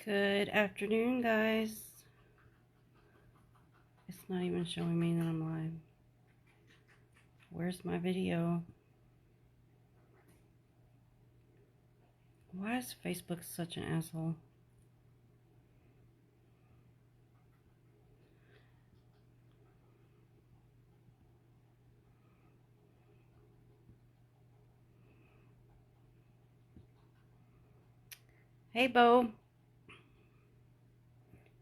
Good afternoon, guys. It's not even showing me that I'm live. Where's my video? Why is Facebook such an asshole? Hey, Bo.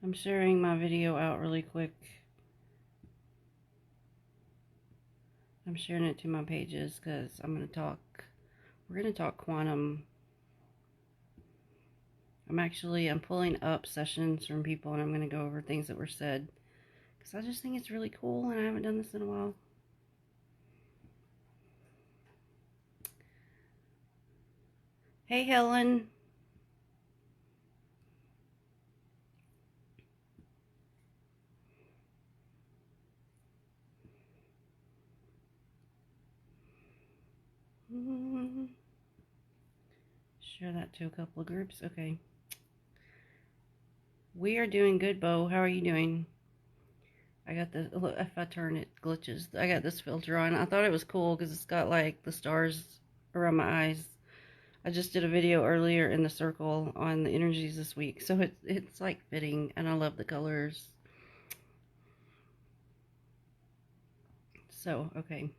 I'm sharing my video out really quick. I'm sharing it to my pages because we're going to talk quantum. I'm pulling up sessions from people and I'm going to go over things that were said because I just think it's really cool and I haven't done this in a while. Hey, Helen. Share that to a couple of groups. Okay. We are doing good, Bo. How are you doing? I got this. Look, if I turn it, glitches. I got this filter on. I thought it was cool because it's got like the stars around my eyes. I just did a video earlier in the circle on the energies this week, so it's like fitting, and I love the colors. So, okay.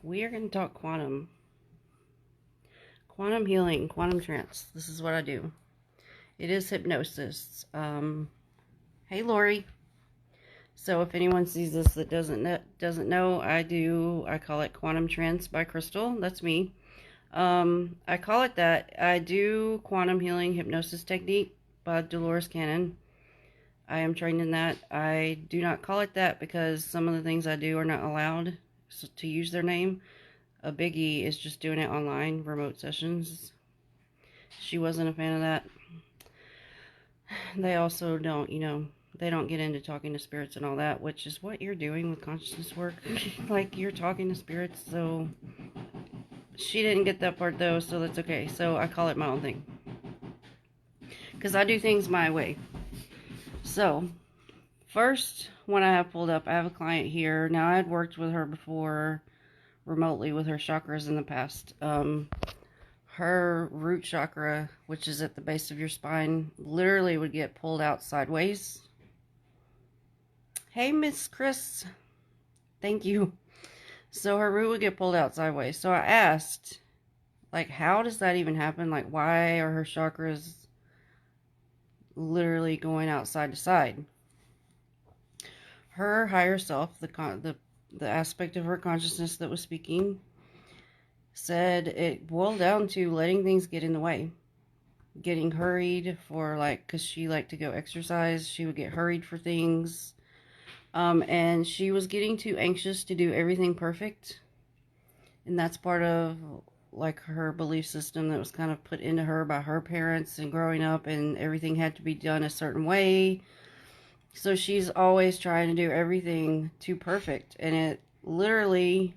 We are going to talk quantum. Quantum healing, quantum trance. This is what I do. It is hypnosis. Hey, Lori. So if anyone sees this that doesn't know, I call it Quantum Trance by Crystal. That's me. I call it that. I do quantum healing hypnosis technique by Dolores Cannon. I am trained in that. I do not call it that because some of the things I do are not allowed to use their name. A biggie is just doing it online, remote sessions. She wasn't a fan of that. They also don't, they don't get into talking to spirits and all that, which is what you're doing with consciousness work. Like, you're talking to spirits, so she didn't get that part, though, so that's okay. So I call it my own thing. Because I do things my way. So, first one I have pulled up, I have a client here. Now, I had worked with her before remotely with her chakras in the past. Her root chakra, which is at the base of your spine, literally would get pulled out sideways. Hey, Miss Chris. Thank you. So her root would get pulled out sideways. So I asked, like, how does that even happen? Like, why are her chakras literally going out side to side? Her higher self, the aspect of her consciousness that was speaking, said it boiled down to letting things get in the way. Getting hurried for, like, because she liked to go exercise. She would get hurried for things. And she was getting too anxious to do everything perfect. And that's part of, like, her belief system that was kind of put into her by her parents and growing up, and everything had to be done a certain way. So she's always trying to do everything too perfect. And it literally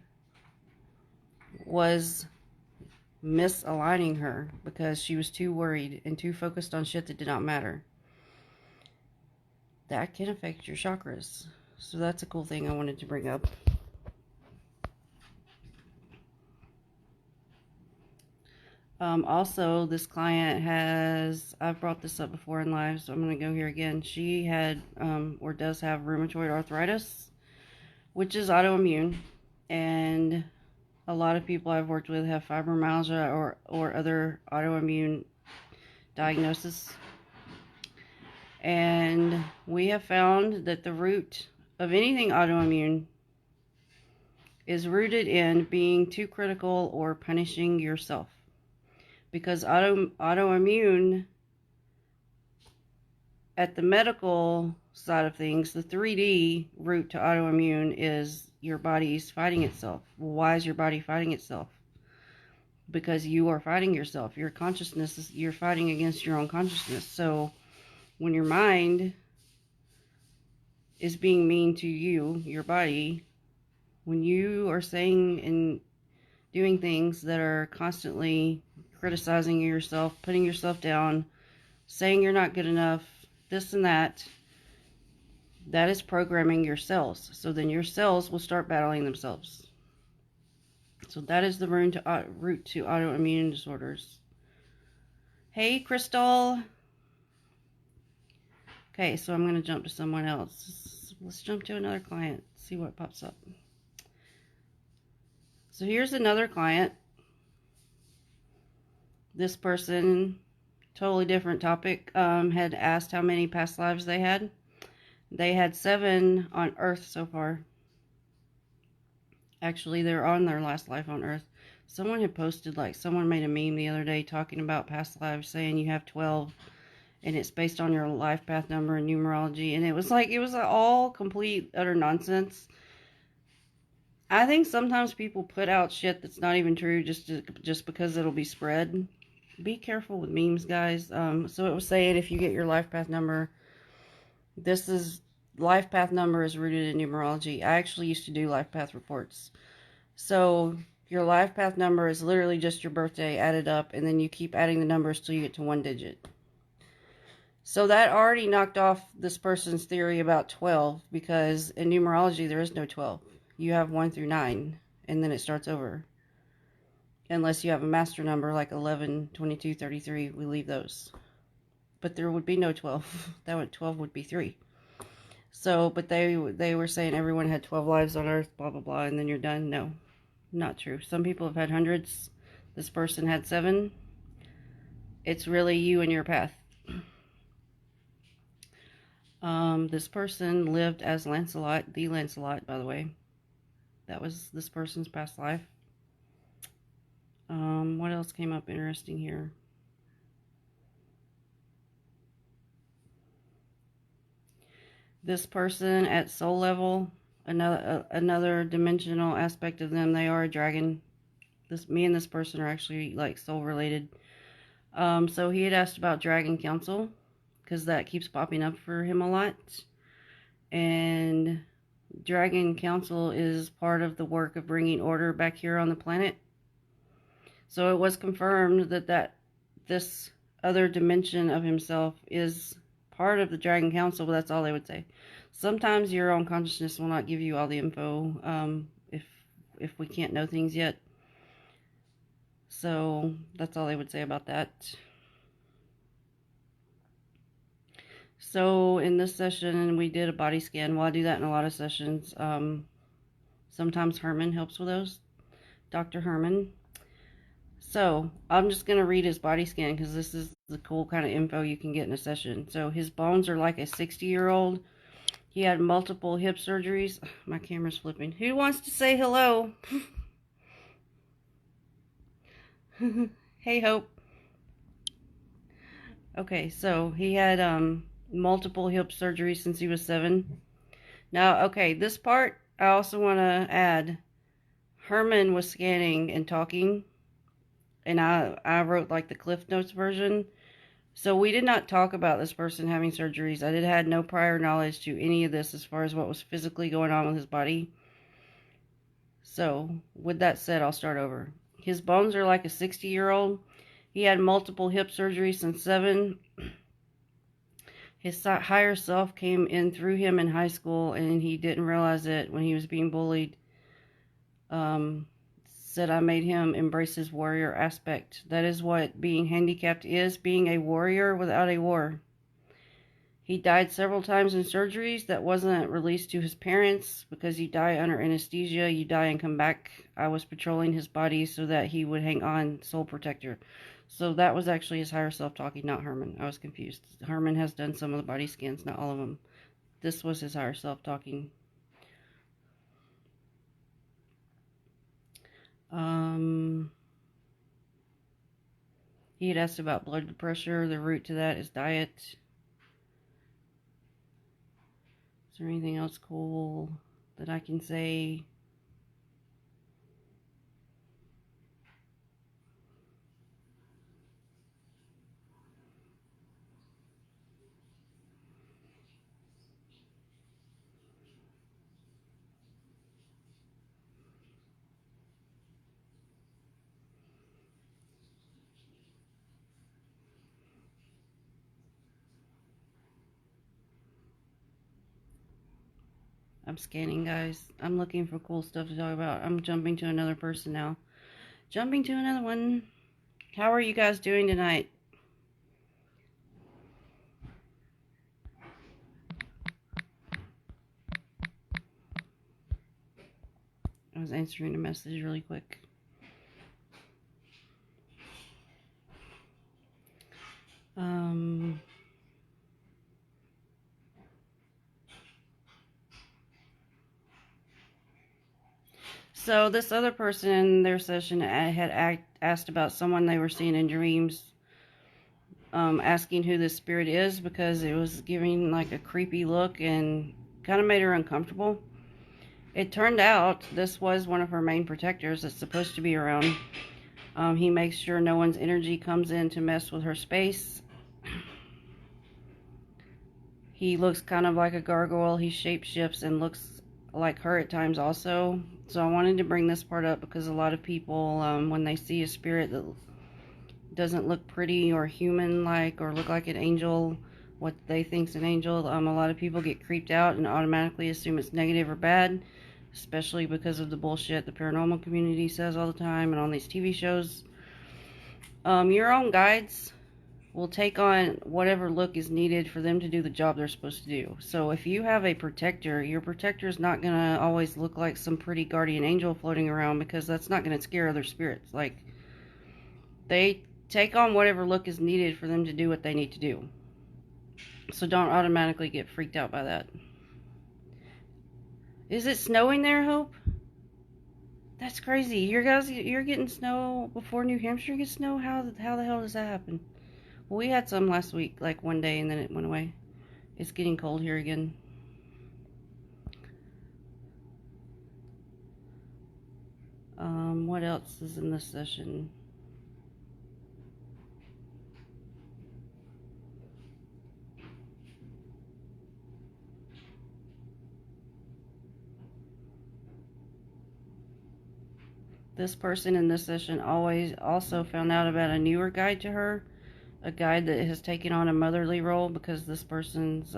was misaligning her because she was too worried and too focused on shit that did not matter. That can affect your chakras. So that's a cool thing I wanted to bring up. Also, this client I've brought this up before in live, so I'm going to go here again. She had, or does have rheumatoid arthritis, which is autoimmune. And a lot of people I've worked with have fibromyalgia or other autoimmune diagnosis. And we have found that the root of anything autoimmune is rooted in being too critical or punishing yourself. Because autoimmune, at the medical side of things, the 3D root to autoimmune is your body's fighting itself. Well, why is your body fighting itself? Because you are fighting yourself. Your consciousness, you're fighting against your own consciousness. So when your mind is being mean to you, your body, when you are saying and doing things that are constantly criticizing yourself, putting yourself down, saying you're not good enough, this and that. That is programming your cells. So then your cells will start battling themselves. So that is the root to autoimmune disorders. Hey, Crystal. Okay, so I'm going to jump to someone else. Let's jump to another client, see what pops up. So here's another client. This person, totally different topic, had asked how many past lives they had. They had 7 on Earth so far. Actually, they're on their last life on Earth. Someone had posted, like, someone made a meme the other day talking about past lives, saying you have 12, and it's based on your life path number and numerology. And it was like, it was all complete, utter nonsense. I think sometimes people put out shit that's not even true just because it'll be spread. Be careful with memes, guys. So it was saying if you get your life path number, life path number is rooted in numerology. I actually used to do life path reports. So your life path number is literally just your birthday added up, and then you keep adding the numbers till you get to 1 digit. So that already knocked off this person's theory about 12, because in numerology there is no 12. You have 1 through 9, and then it starts over. Unless you have a master number like 11, 22, 33, we leave those. But there would be no 12. 12 would be 3. So, but they were saying everyone had 12 lives on Earth, blah, blah, blah, and then you're done. No, not true. Some people have had hundreds. This person had 7. It's really you and your path. This person lived as Lancelot, the Lancelot, by the way. That was this person's past life. What else came up interesting here? This person at soul level, another dimensional aspect of them, they are a dragon. Me and this person are actually like soul related. So he had asked about Dragon Council, because that keeps popping up for him a lot. And Dragon Council is part of the work of bringing order back here on the planet. So it was confirmed that this other dimension of himself is part of the Dragon Council, but that's all they would say. Sometimes your own consciousness will not give you all the info if we can't know things yet. So that's all they would say about that. So in this session, we did a body scan. Well, I do that in a lot of sessions. Sometimes Herman helps with those. Dr. Herman. So I'm just going to read his body scan, because this is the cool kind of info you can get in a session. So his bones are like a 60-year-old. He had multiple hip surgeries. My camera's flipping. Who wants to say hello? Hey, Hope. Okay, so he had multiple hip surgeries since he was 7. Now, okay, this part I also want to add. Herman was scanning and talking, and I wrote like the Cliff Notes version. So we did not talk about this person having surgeries. I had no prior knowledge to any of this as far as what was physically going on with his body. So with that said, I'll start over. His bones are like a 60-year-old. He had multiple hip surgeries since 7. His higher self came in through him in high school, and he didn't realize it when he was being bullied. Said I made him embrace his warrior aspect. That is what being handicapped is, being a warrior without a war. He died several times in surgeries that wasn't released to his parents, because you die under anesthesia, you die and come back. I was patrolling his body so that he would hang on, soul protector. So that was actually his higher self talking, not Herman. I was confused. Herman has done some of the body scans, not all of them. This was his higher self talking. He had asked about blood pressure. The root to that is diet. Is there anything else cool that I can say? I'm scanning, guys. I'm looking for cool stuff to talk about. I'm jumping to another person now. Jumping to another one. How are you guys doing tonight? I was answering a message really quick. So this other person in their session had asked about someone they were seeing in dreams, asking who this spirit is because it was giving like a creepy look and kind of made her uncomfortable. It turned out this was one of her main protectors that's supposed to be around. He makes sure no one's energy comes in to mess with her space. He looks kind of like a gargoyle. He shapeshifts and looks like her at times also. So I wanted to bring this part up because a lot of people, when they see a spirit that doesn't look pretty or human-like or look like an angel, what they think's an angel, a lot of people get creeped out and automatically assume it's negative or bad, especially because of the bullshit the paranormal community says all the time and on these TV shows. Your own guides will take on whatever look is needed for them to do the job they're supposed to do. So if you have a protector, your protector is not going to always look like some pretty guardian angel floating around, because that's not going to scare other spirits. Like, they take on whatever look is needed for them to do what they need to do. So don't automatically get freaked out by that. Is it snowing there, Hope? That's crazy. You're getting snow before New Hampshire gets snow? How the hell does that happen? Well, we had some last week, like one day, and then it went away. It's getting cold here again. What else is in this session? This person in this session also found out about a newer guide to her. A guide that has taken on a motherly role, because this person's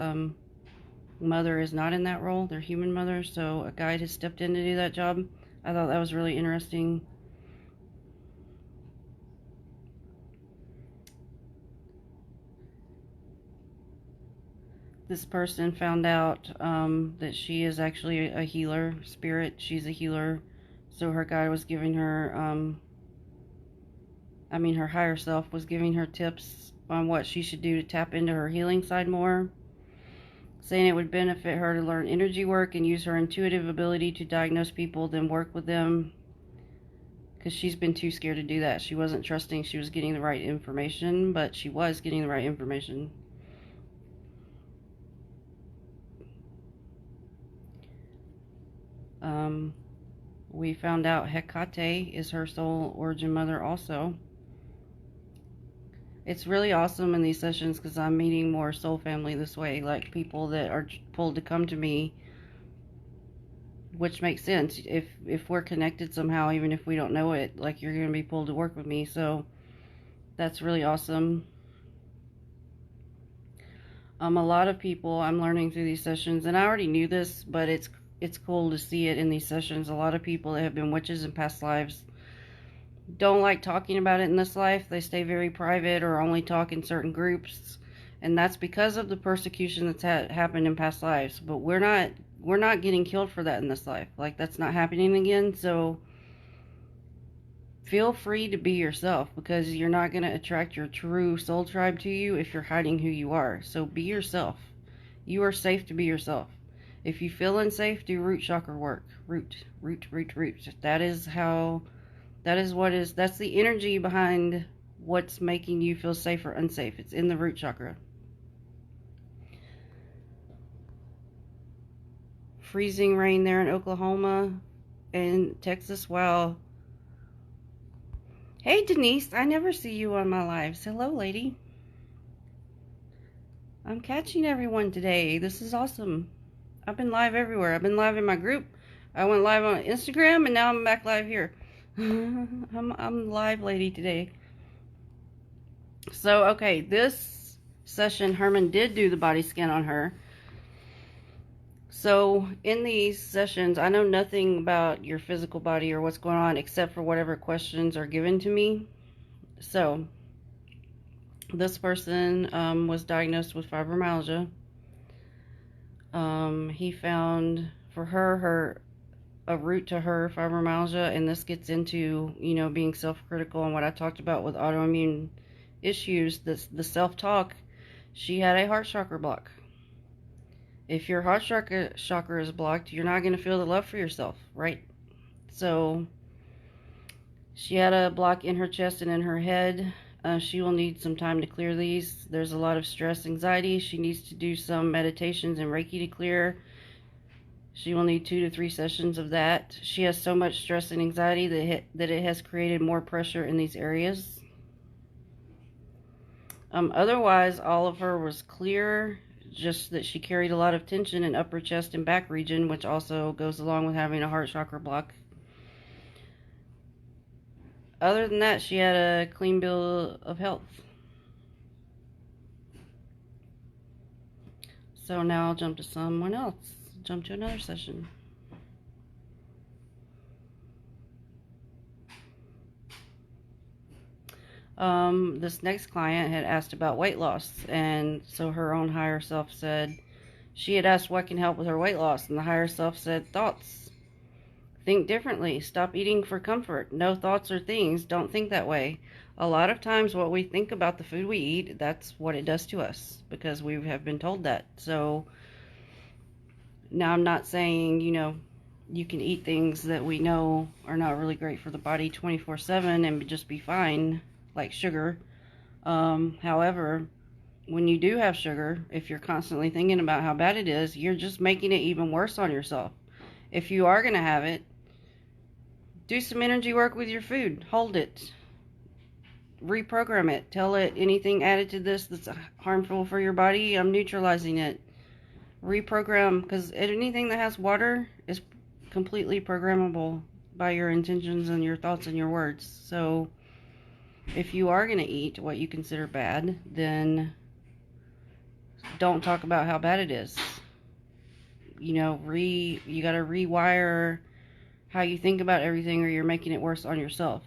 mother is not in that role. They're human mother, so a guide has stepped in to do that job. I thought that was really interesting. This person found out that she is actually a healer spirit. She's a healer, so her guide was giving her her higher self was giving her tips on what she should do to tap into her healing side more, saying it would benefit her to learn energy work and use her intuitive ability to diagnose people, then work with them, because she's been too scared to do that. She wasn't trusting she was getting the right information, but she was getting the right information. We found out Hecate is her soul origin mother also. It's really awesome in these sessions because I'm meeting more soul family this way, like people that are pulled to come to me, which makes sense. If we're connected somehow, even if we don't know it, like, you're going to be pulled to work with me. So that's really awesome. A lot of people I'm learning through these sessions, and I already knew this, but it's cool to see it in these sessions. A lot of people that have been witches in past lives don't like talking about it in this life. They stay very private or only talk in certain groups, and that's because of the persecution that's happened in past lives. But we're not getting killed for that in this life. Like, that's not happening again. So feel free to be yourself, because you're not going to attract your true soul tribe to you if you're hiding who you are. So be yourself. You are safe to be yourself. If you feel unsafe, do root chakra work. Root. That's the energy behind what's making you feel safe or unsafe. It's in the root chakra. Freezing rain there in Oklahoma and Texas. Wow. Hey, Denise. I never see you on my lives. Hello, lady. I'm catching everyone today. This is awesome. I've been live everywhere. I've been live in my group. I went live on Instagram, and now I'm back live here. I'm live lady today. So, okay, this session, Herman did do the body scan on her. So in these sessions, I know nothing about your physical body or what's going on except for whatever questions are given to me. So this person was diagnosed with fibromyalgia. He found for her a root to her fibromyalgia, and this gets into, you know, being self-critical and what I talked about with autoimmune issues, the self-talk. She had a heart chakra block. If your heart chakra is blocked, you're not going to feel the love for yourself, right? So she had a block in her chest and in her head. She will need some time to clear these. There's a lot of stress, anxiety. She needs to do some meditations and Reiki to clear. She will need 2 to 3 sessions of that. She has so much stress and anxiety that it has created more pressure in these areas. Otherwise, all of her was clear, just that she carried a lot of tension in upper chest and back region, which also goes along with having a heart chakra block. Other than that, she had a clean bill of health. So now I'll jump to someone else. Jump to another session. This next client had asked about weight loss, and so her own higher self said, she had asked what can help with her weight loss, and the higher self said, thoughts. Think differently. Stop eating for comfort. No thoughts or things. Don't think that way. A lot of times what we think about the food we eat, that's what it does to us, because we have been told that. So now I'm not saying, you know, you can eat things that we know are not really great for the body 24/7 and just be fine, like sugar. However, when you do have sugar, if you're constantly thinking about how bad it is, you're just making it even worse on yourself. If you are going to have it, do some energy work with your food. Hold it. Reprogram it. Tell it anything added to this that's harmful for your body, I'm neutralizing it. Reprogram, because anything that has water is completely programmable by your intentions and your thoughts and your words. So if you are going to eat what you consider bad, then don't talk about how bad it is. You know, you got to rewire how you think about everything, or you're making it worse on yourself.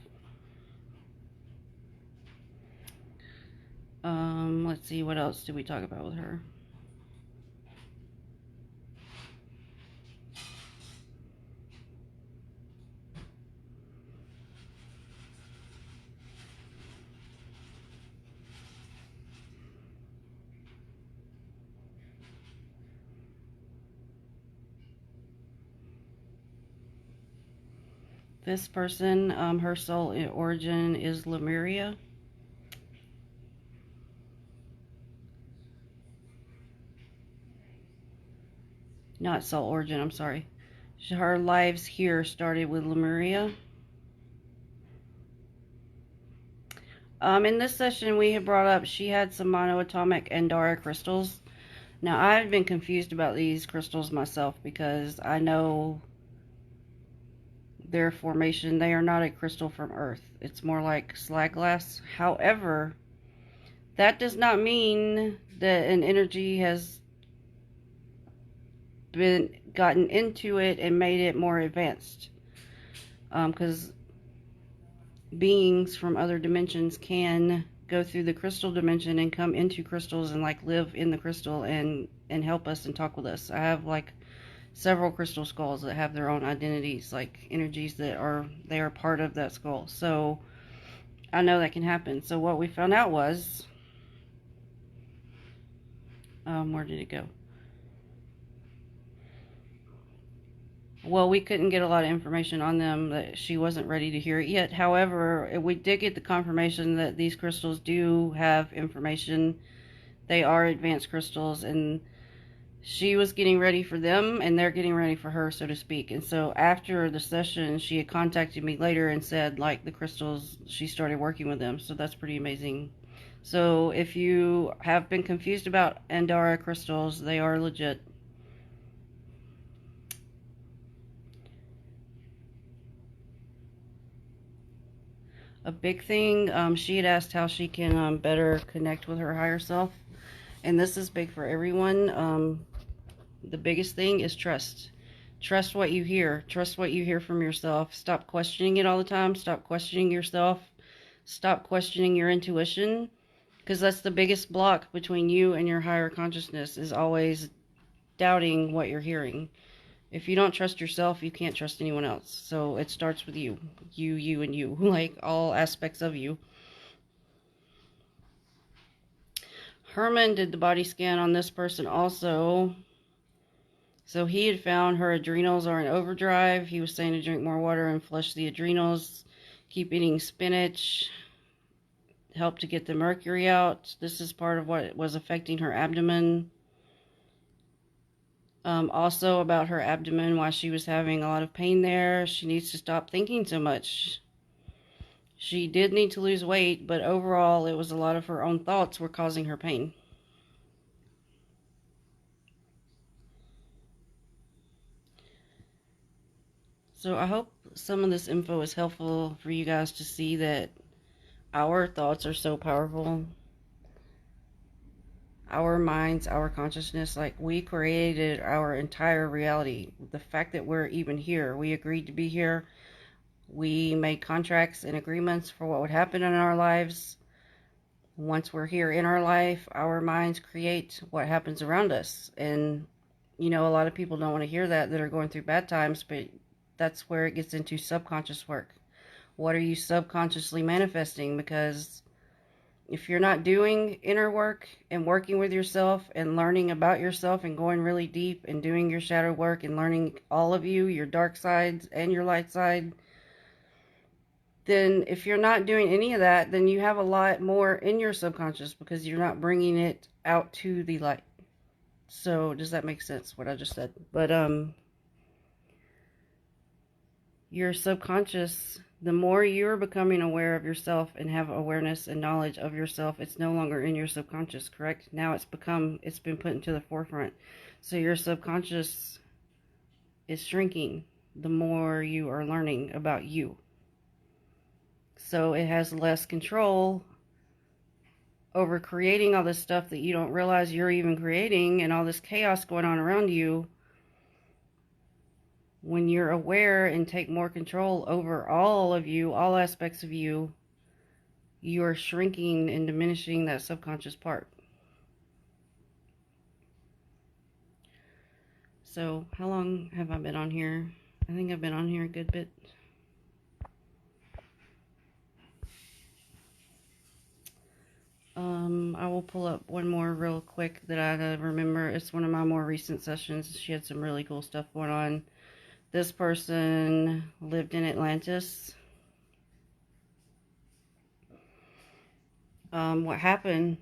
Let's see, what else did we talk about with her? This person, her soul origin is Lemuria. Not soul origin, I'm sorry. Her lives here started with Lemuria. In this session, we had brought up she had some monoatomic Andara crystals. Now, I've been confused about these crystals myself because I know their formation. They are not a crystal from Earth. It's more like slag glass. However, that does not mean that an energy has been gotten into it and made it more advanced. Because beings from other dimensions can go through the crystal dimension and come into crystals and like live in the crystal and help us and talk with us. I have like several crystal skulls that have their own identities, like energies that are part of that skull. So I know that can happen. So what we found out was, where did it go? Well, we couldn't get a lot of information on them, that she wasn't ready to hear it yet. However, we did get the confirmation that these crystals do have information. They are advanced crystals, and she was getting ready for them, and they're getting ready for her, so to speak. And so after the session, she had contacted me later and said, like, the crystals, she started working with them. So that's pretty amazing. So if you have been confused about Andara crystals, they are legit. A big thing, she had asked how she can better connect with her higher self. And this is big for everyone. The biggest thing is trust. Trust what you hear. Trust what you hear from yourself. Stop questioning it all the time. Stop questioning yourself. Stop questioning your intuition, because that's the biggest block between you and your higher consciousness, is always doubting what you're hearing. If you don't trust yourself, you can't trust anyone else. So it starts with you. You, and you. Like all aspects of you. Herman did the body scan on this person also. So he had found her adrenals are in overdrive. He was saying to drink more water and flush the adrenals. Keep eating spinach. Help to get the mercury out. This is part of what was affecting her abdomen. Also about her abdomen, why she was having a lot of pain there. She needs to stop thinking so much. She did need to lose weight, but overall it was a lot of her own thoughts were causing her pain. So I hope some of this info is helpful for you guys to see that our thoughts are so powerful. Our minds, our consciousness, like we created our entire reality. The fact that we're even here, we agreed to be here. We made contracts and agreements for what would happen in our lives. Once we're here in our life, our minds create what happens around us. And, you know, a lot of people don't want to hear that are going through bad times, but that's where it gets into subconscious work. What are you subconsciously manifesting? Because if you're not doing inner work and working with yourself and learning about yourself and going really deep and doing your shadow work and learning all of you, your dark sides and your light side, then if you're not doing any of that, then you have a lot more in your subconscious because you're not bringing it out to the light. So does that make sense, what I just said? But your subconscious, the more you're becoming aware of yourself and have awareness and knowledge of yourself, it's no longer in your subconscious, correct? Now it's been put into the forefront. So your subconscious is shrinking the more you are learning about you. So it has less control over creating all this stuff that you don't realize you're even creating and all this chaos going on around you. When you're aware and take more control over all of you, all aspects of you, you are shrinking and diminishing that subconscious part. So, how long have I been on here? I think I've been on here a good bit. I will pull up one more real quick that I remember. It's one of my more recent sessions. She had some really cool stuff going on. This person lived in Atlantis. What happened,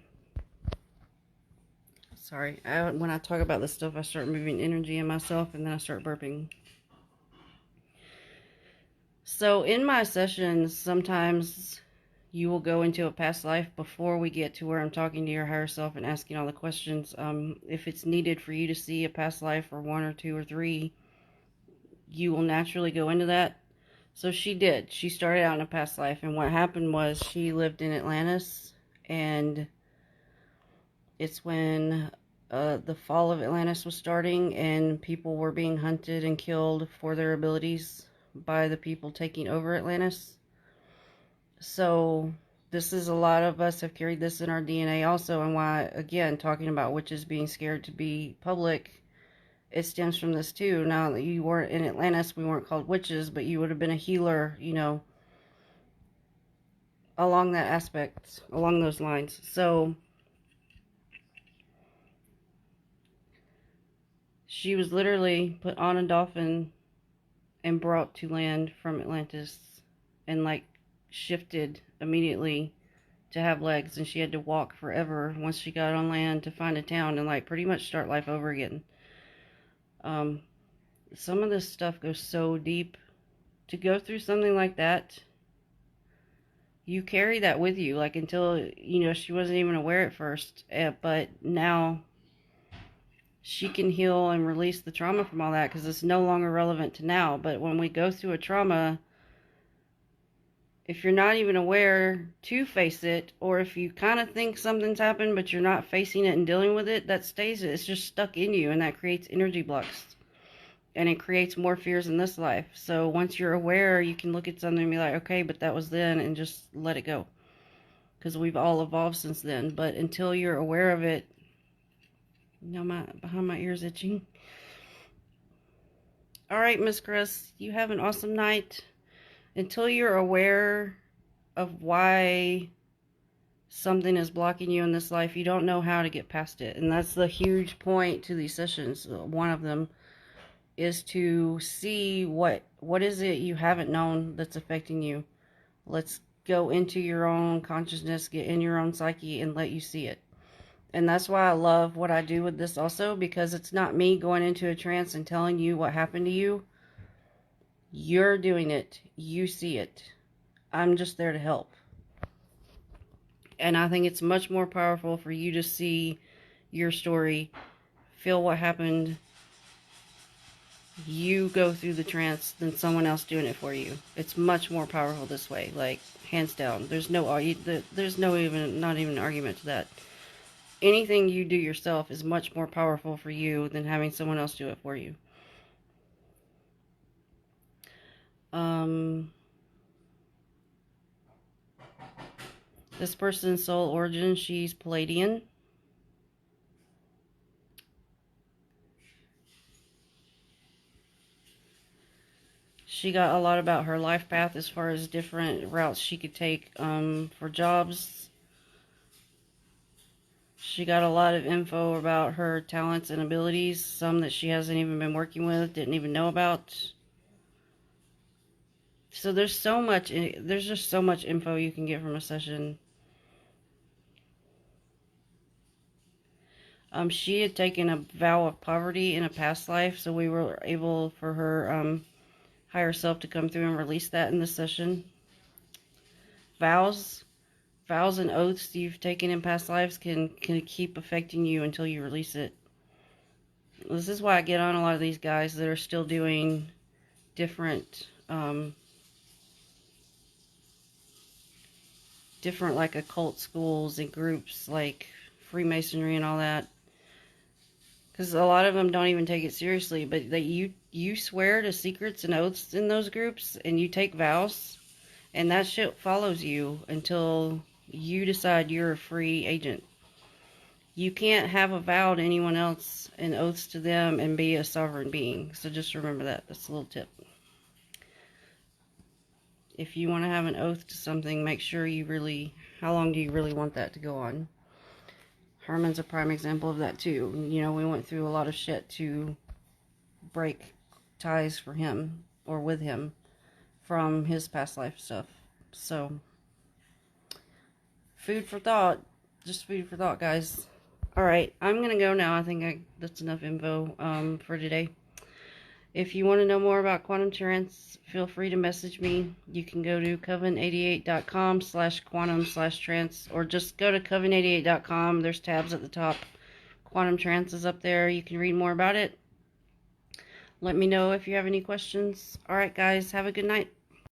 sorry, when I talk about this stuff, I start moving energy in myself and then I start burping. So in my sessions, sometimes you will go into a past life before we get to where I'm talking to your higher self and asking all the questions. If it's needed for you to see a past life or 1 or 2 or 3, you will naturally go into that. So she did. She started out in a past life, and what happened was she lived in Atlantis, and it's when the fall of Atlantis was starting, and people were being hunted and killed for their abilities by the people taking over Atlantis. So this is, a lot of us have carried this in our DNA also, and why, again, talking about witches being scared to be public, it stems from this too. Now that you weren't in Atlantis, we weren't called witches, but you would have been a healer, you know, along that aspect, along those lines. So she was literally put on a dolphin and brought to land from Atlantis and like shifted immediately to have legs, and she had to walk forever once she got on land to find a town and like pretty much start life over again. Some of this stuff goes so deep. To go through something like that, you carry that with you, like until, you know, she wasn't even aware at first, but now she can heal and release the trauma from all that because it's no longer relevant to now. But when we go through a trauma, if you're not even aware to face it, or if you kind of think something's happened but you're not facing it and dealing with it, that stays it. It's just stuck in you, and that creates energy blocks. And it creates more fears in this life. So once you're aware, you can look at something and be like, okay, but that was then, and just let it go. Because we've all evolved since then. But until you're aware of it, behind my ears itching. All right, Miss Chris, you have an awesome night. Until you're aware of why something is blocking you in this life, you don't know how to get past it. And that's the huge point to these sessions. One of them is to see what is it you haven't known that's affecting you. Let's go into your own consciousness, get in your own psyche, and let you see it. And that's why I love what I do with this also, because it's not me going into a trance and telling you what happened to you. You're doing it. You see it. I'm just there to help. And I think it's much more powerful for you to see your story, feel what happened, you go through the trance, than someone else doing it for you. It's much more powerful this way, like hands down. There's not even an argument to that. Anything you do yourself is much more powerful for you than having someone else do it for you. This person's soul origin, she's Palladian. She got a lot about her life path as far as different routes she could take for jobs. She got a lot of info about her talents and abilities, some that she hasn't even been working with, didn't even know about. So there's just so much info you can get from a session. She had taken a vow of poverty in a past life, so we were able for her higher self to come through and release that in this session. Vows and oaths you've taken in past lives can keep affecting you until you release it. This is why I get on a lot of these guys that are still doing different like occult schools and groups like Freemasonry and all that. Because a lot of them don't even take it seriously, but you swear to secrets and oaths in those groups, and you take vows, and that shit follows you until you decide you're a free agent. You can't have a vow to anyone else and oaths to them and be a sovereign being. So just remember that. That's a little tip. If you want to have an oath to something, make sure how long do you really want that to go on? Herman's a prime example of that too. You know, we went through a lot of shit to break ties for him or with him from his past life stuff. So, food for thought. Just food for thought, guys. Alright, I'm going to go now. I think that's enough info for today. If you want to know more about Quantum Trance, feel free to message me. You can go to coven88.com/quantum/trance, or just go to coven88.com. There's tabs at the top. Quantum Trance is up there. You can read more about it. Let me know if you have any questions. Alright, guys. Have a good night.